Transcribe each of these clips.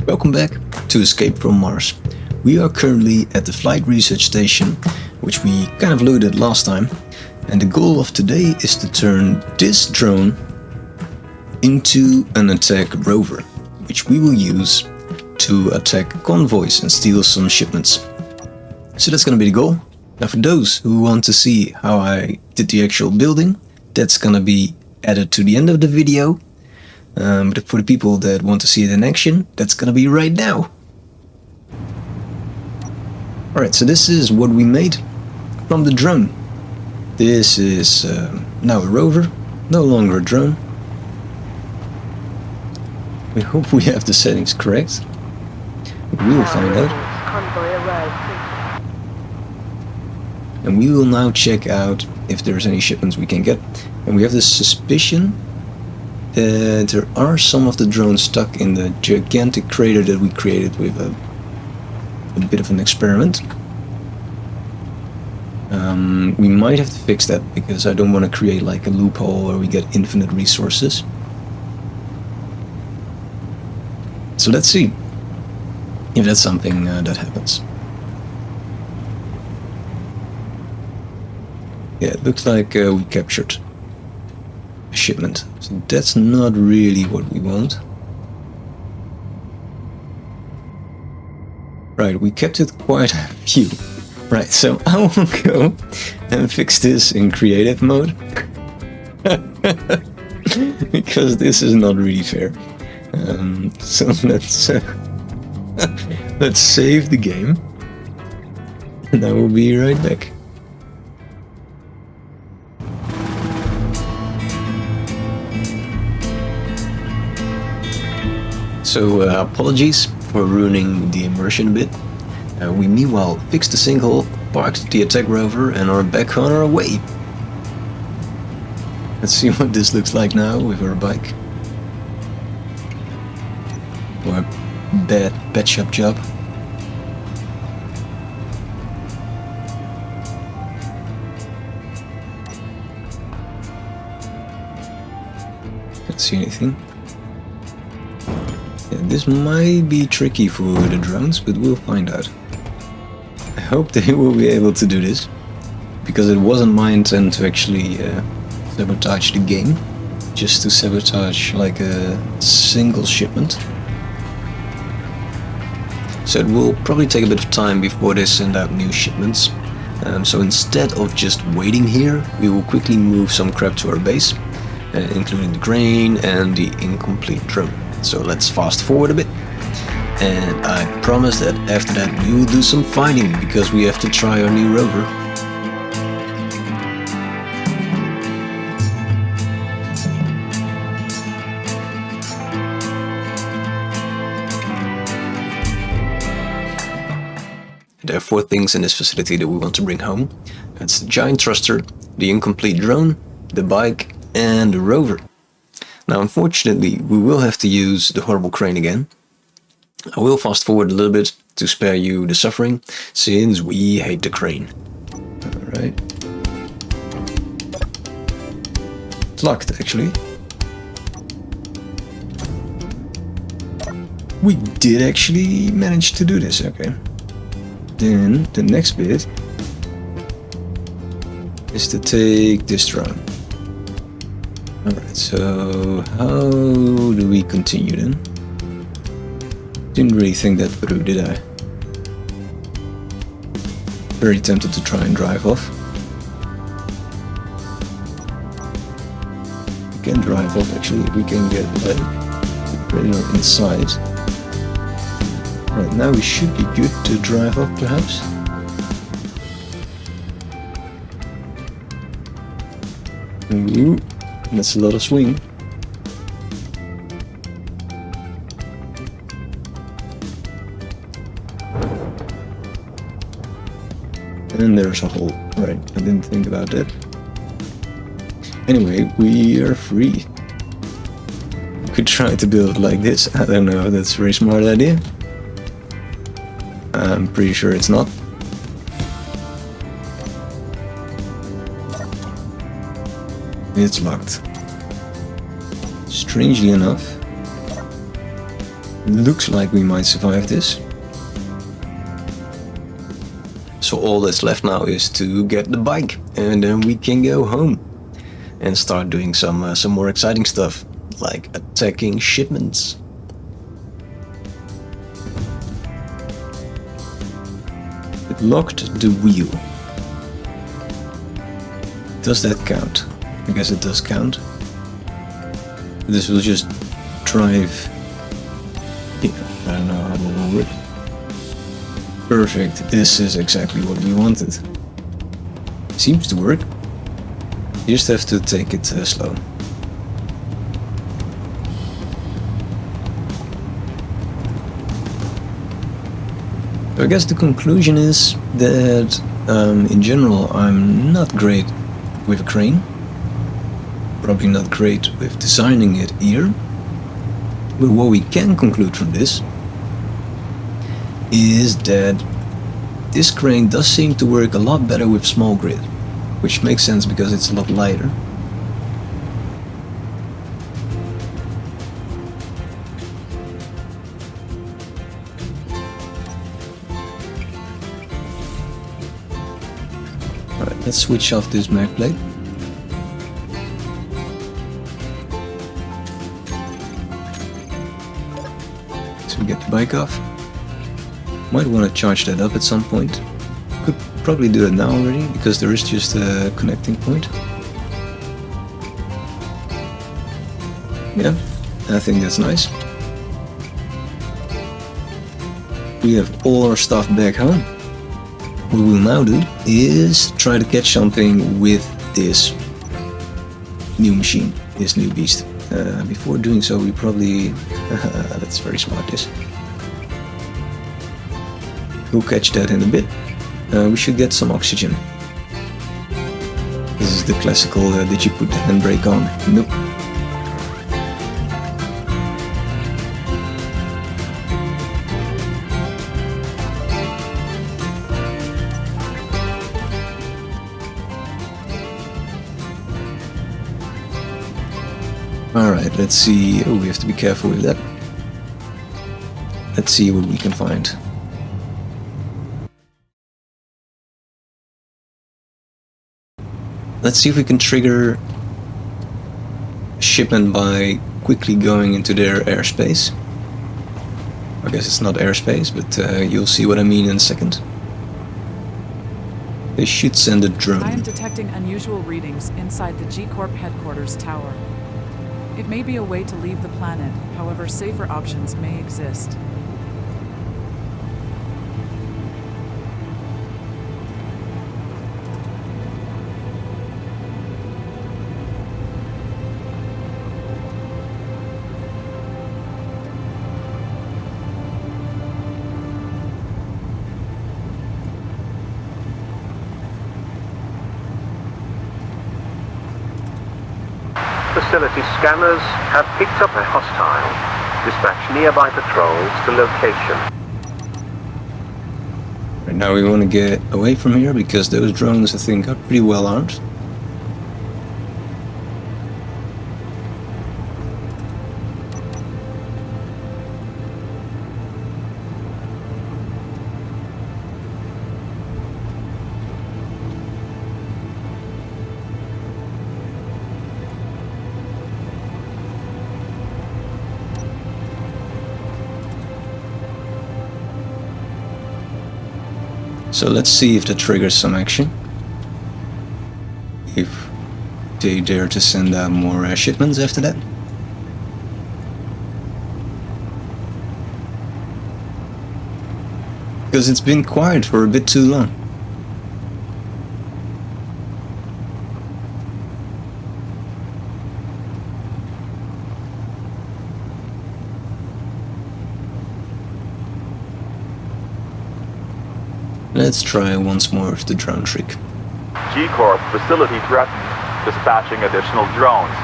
Welcome back to Escape from Mars. We are currently at the Flight Research Station, which we kind of looked at last time, and the goal of today is to turn this drone into an attack rover, which we will use to attack convoys and steal some shipments. So that's gonna be the goal. Now for those who want to see how I did the actual building, that's gonna be added to the end of the video. But for the people that want to see it in action, that's gonna be right now. Alright, so this is what we made from the drone. This is now a rover, no longer a drone. We hope we have the settings correct. We will find out. And we will now check out if there's any shipments we can get. And we have this suspicion that there are some of the drones stuck in the gigantic crater that we created with a bit of an experiment. We might have to fix that because I don't want to create like a loophole where we get infinite resources. So let's see if that's something that happens. Yeah, it looks like we captured a shipment. So that's not really what we want. Right, we kept it quite a few. Right, so I will go and fix this in creative mode. Because this is not really fair. So let's save the game. And I will be right back. So apologies for ruining the immersion a bit. We meanwhile fixed the sinkhole, parked the attack rover and are back on our way. Let's see what this looks like now with our bike. Or a bad pet shop job. Can't see anything. Yeah, this might be tricky for the drones, but we'll find out. I hope they will be able to do this, because it wasn't my intent to actually sabotage the game, just to sabotage like a single shipment. So it will probably take a bit of time before they send out new shipments. So instead of just waiting here, we will quickly move some crap to our base, including the grain and the incomplete drone. So let's fast forward a bit, and I promise that after that we will do some fighting, because we have to try our new rover. There are 4 things in this facility that we want to bring home. It's the giant thruster, the incomplete drone, the bike and the rover. Now unfortunately we will have to use the horrible crane again. I will fast forward a little bit to spare you the suffering, since we hate the crane. Alright. It's locked actually. We did actually manage to do this, okay. Then the next bit is to take this drone. Alright, so how do we continue then? Didn't really think that through, did I? Very tempted to try and drive off. We can drive off actually, we can get like inside. Right, now we should be good to drive off perhaps. Ooh. That's a lot of swing. And there's a hole. Right, I didn't think about that. Anyway, we are free. We could try to build like this. I don't know, that's a very smart idea. I'm pretty sure it's not. It's locked. Strangely enough, Looks like we might survive this. So all that's left now is to get the bike, and then we can go home and start doing some more exciting stuff, like attacking shipments. It locked the wheel. Does that count? I guess it does count. This will just drive. Yeah, I don't know how it will work. Perfect, this is exactly what we wanted. Seems to work. You just have to take it slow. So I guess the conclusion is that in general I'm not great with a crane. Probably not great with designing it either. But what we can conclude from this is that this crane does seem to work a lot better with small grid, which makes sense because it's a lot lighter. Alright, let's switch off this mag plate. So we get the bike off. Might want to charge that up at some point. Could probably do it now already, because there is just a connecting point. Yeah, I think that's nice. We have all our stuff back home. What we'll now do is try to catch something with this new machine, this new beast. Before doing so, we probably... that's very smart, this. We'll catch that in a bit. We should get some oxygen. This is the classical, did you put the handbrake on? Nope. Alright, let's see. Oh, we have to be careful with that. Let's see what we can find. Let's see if we can trigger a shipment by quickly going into their airspace. I guess it's not airspace, but you'll see what I mean in a second. They should send a drone. I am detecting unusual readings inside the G-Corp headquarters tower. It may be a way to leave the planet, however safer options may exist. Facility scanners have picked up a hostile. Dispatch nearby patrols to location. Right now we want to get away from here because those drones, I think, are pretty well armed. So let's see if that triggers some action. If they dare to send out more shipments after that. Because it's been quiet for a bit too long. Let's try once more with the drone trick. G-Corp facility threatened. Dispatching additional drones.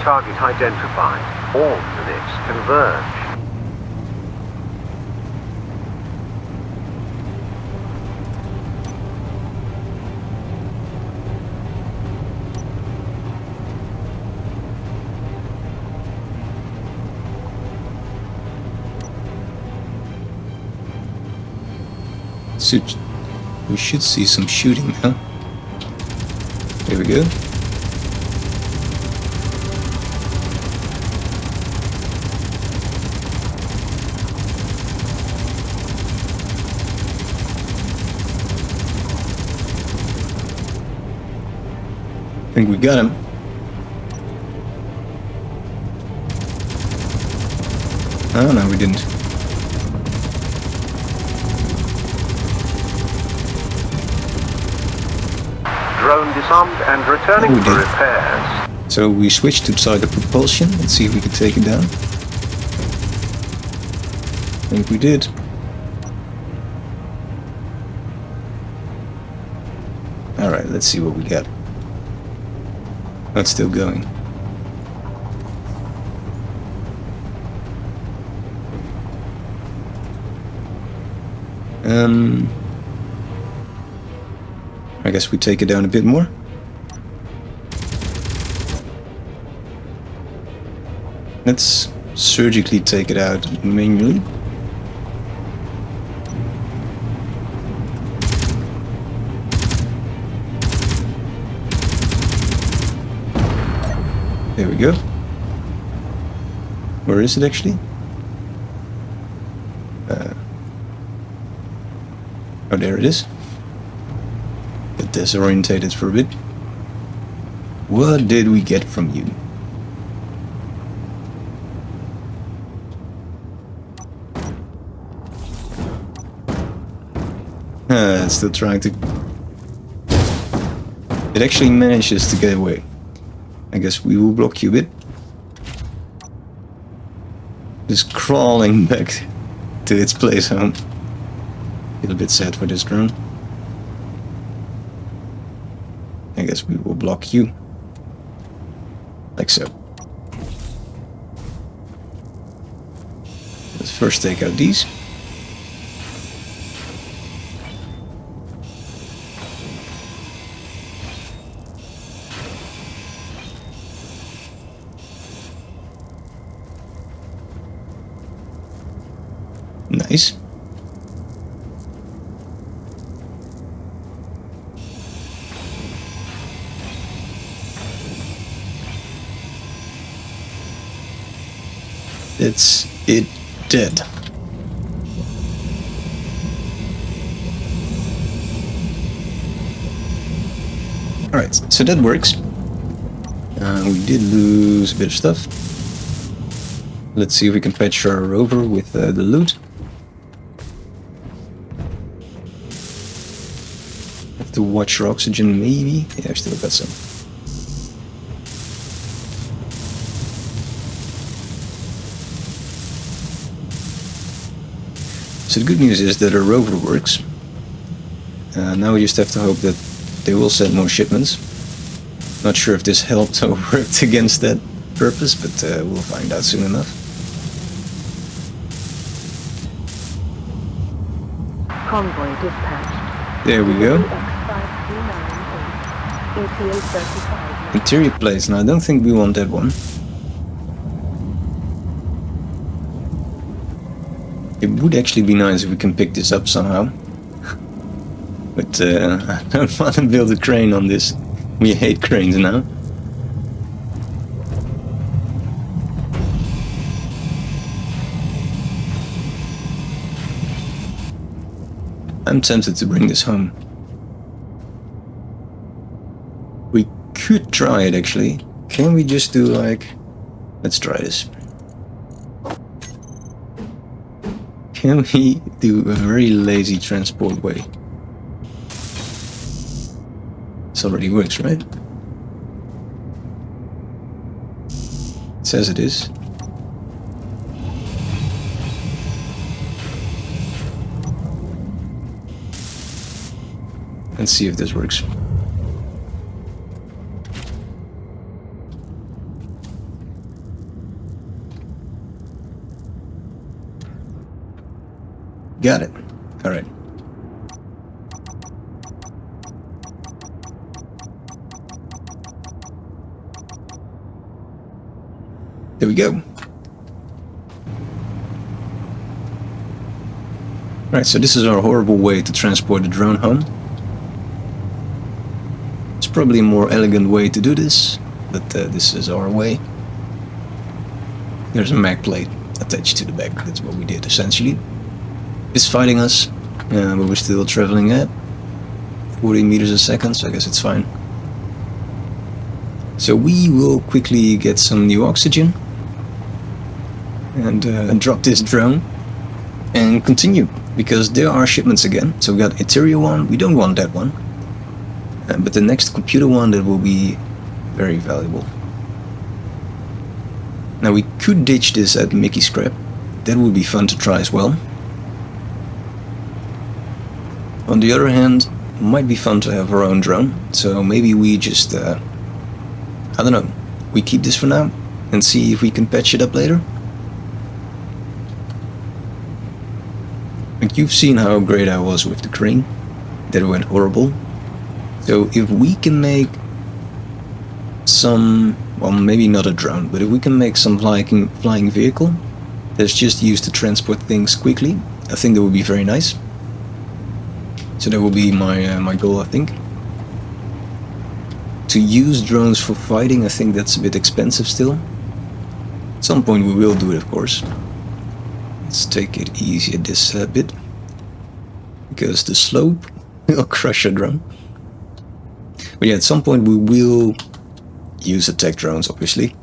Target identified. All units converge. We should see some shooting now. Here we go. I think we got him. Oh no, we didn't. Drone disarmed and returning Oh, we for did. repairs. So we switched to side of propulsion. Let's see if we can take it down. I think we did. Alright, let's see what we got. That's still going. I guess we take it down a bit more. Let's surgically take it out manually. There we go. Where is it actually? Oh, there it is. Get disorientated for a bit. What did we get from you? It's still trying to... It actually manages to get away. I guess we will block you a bit. Just crawling back to its place home. Feel a bit sad for this drone. I guess we will block you. Like so. Let's first take out these. Nice. It's it dead. Alright, so that works. We did lose a bit of stuff. Let's see if we can patch our rover with the loot. Have to watch our oxygen, maybe. Yeah, I've still got some. So the good news is that our rover works. Now we just have to hope that they will send more shipments. Not sure if this helped or worked against that purpose, but we'll find out soon enough. Convoy dispatched. There we go. ETA 35. Interior plates. Now I don't think we want that one. It would actually be nice if we can pick this up somehow. But I don't want to build a crane on this. We hate cranes now. I'm tempted to bring this home. We could try it actually. Can we just do like... Let's try this. Can we do a very lazy transport way? This already works, right? It says it is. Let's see if this works. Got it. All right. There we go. Right, so this is our horrible way to transport the drone home. It's probably a more elegant way to do this, but this is our way. There's a mag plate attached to the back, that's what we did essentially. It's fighting us, but we're still traveling at 40 meters a second, so I guess it's fine. So we will quickly get some new oxygen and drop this drone and continue, because there are shipments again. So we got interior one, we don't want that one, but the next computer one, that will be very valuable. Now we could ditch this at Mickey Scrap, that would be fun to try as well. On the other hand, it might be fun to have our own drone, so maybe we just, I don't know, we keep this for now and see if we can patch it up later. And you've seen how great I was with the crane, that went horrible. So if we can make some, well, maybe not a drone, but if we can make some flying vehicle that's just used to transport things quickly, I think that would be very nice. So that will be my goal, I think. To use drones for fighting, I think that's a bit expensive still. At some point we will do it, of course. Let's take it easy at this bit, because the slope will crush a drone. But yeah, at some point we will use attack drones, obviously.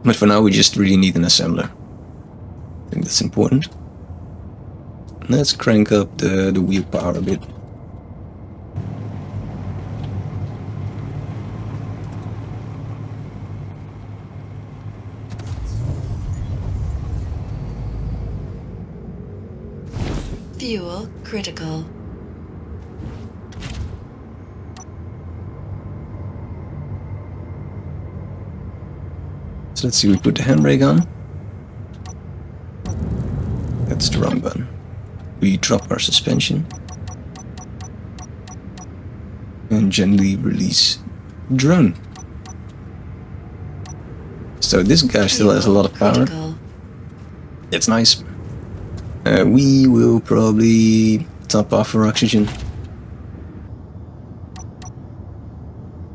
But for now we just really need an assembler. I think that's important. Let's crank up the wheel power a bit. Fuel critical. So let's see, we put the handbrake on. That's the wrong button. We drop our suspension and gently release drone. So this guy still has a lot of power. It's nice. We will probably top off our oxygen.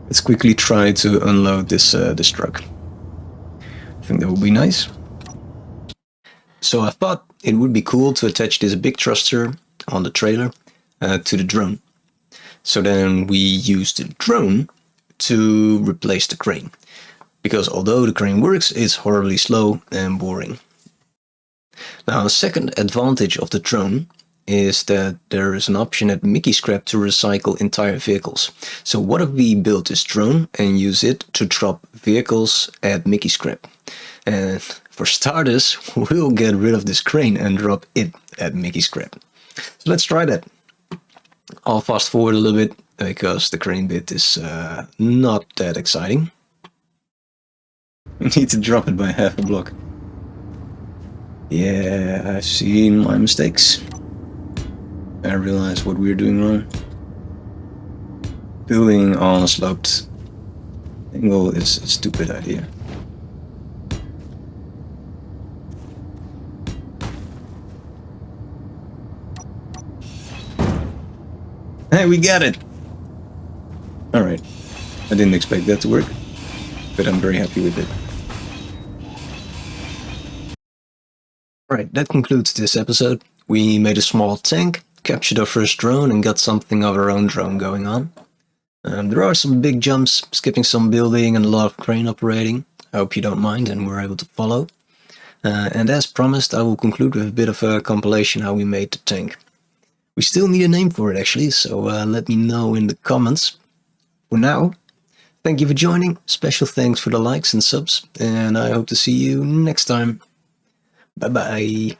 Let's quickly try to unload this truck. I think that would be nice. So I thought it would be cool to attach this big thruster on the trailer to the drone. So then we use the drone to replace the crane. Because although the crane works, it's horribly slow and boring. Now, the second advantage of the drone is that there is an option at Mickey Scrap to recycle entire vehicles. So what if we build this drone and use it to drop vehicles at Mickey Scrap? And for starters, we'll get rid of this crane and drop it at Mickey Scrap. So let's try that. I'll fast forward a little bit because the crane bit is not that exciting. We need to drop it by half a block. Yeah, I've seen my mistakes. I realize what we're doing wrong. Building on a sloped angle is a stupid idea. Hey, we got it! Alright, I didn't expect that to work, but I'm very happy with it. Alright, that concludes this episode. We made a small tank, captured our first drone, and got something of our own drone going on. There are some big jumps, skipping some building and a lot of crane operating. I hope you don't mind and were able to follow. And as promised, I will conclude with a bit of a compilation how we made the tank. We still need a name for it actually, so let me know in the comments. For now, thank you for joining, special thanks for the likes and subs, and I hope to see you next time. Bye bye.